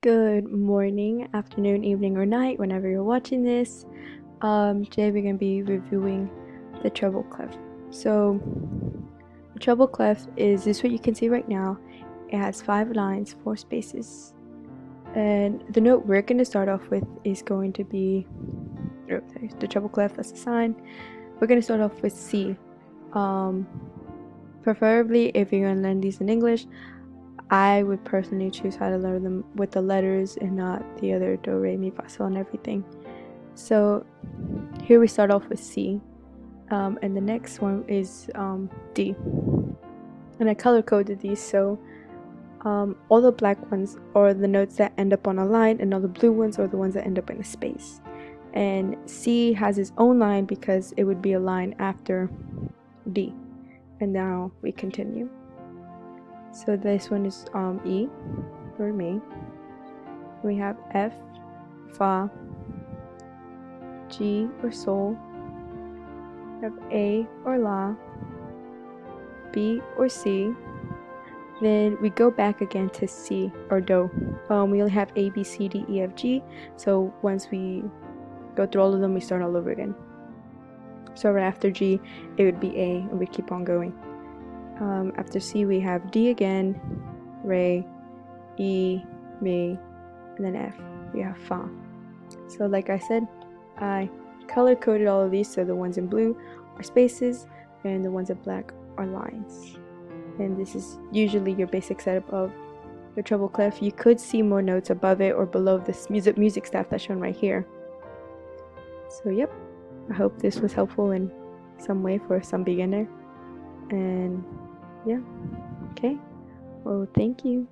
Good morning, afternoon, evening, or night, whenever you're watching this. Today we're going to be reviewing the treble clef. So, the treble clef is this what you can see right now. It has 5 lines, 4 spaces. And the note we're going to start off with is going to be the treble clef, that's the sign. We're going to start off with C. Preferably, if you're going to learn these in English, I would personally choose how to learn them with the letters and not the other do, re, mi, fa, sol and everything. So here we start off with C, and the next one is D. And I color coded these, so all the black ones are the notes that end up on a line, and all the blue ones are the ones that end up in a space. And C has its own line because it would be a line after D. And now we continue. So this one is E for me. We have F, Fa, G or Sol. We have A or La, B or C. Then we go back again to C or Do. We only have A, B, C, D, E, F, G. So once we go through all of them, we start all over again. So right after G, it would be A, and we keep on going. After C, we have D again, Re, E, Mi, and then F. We have Fa. So like I said, I color coded all of these, so the ones in blue are spaces and the ones in black are lines. And this is usually your basic setup of your treble clef. You could see more notes above it or below this music staff that's shown right here. So yep, I hope this was helpful in some way for some beginner. And yeah, okay, well, thank you.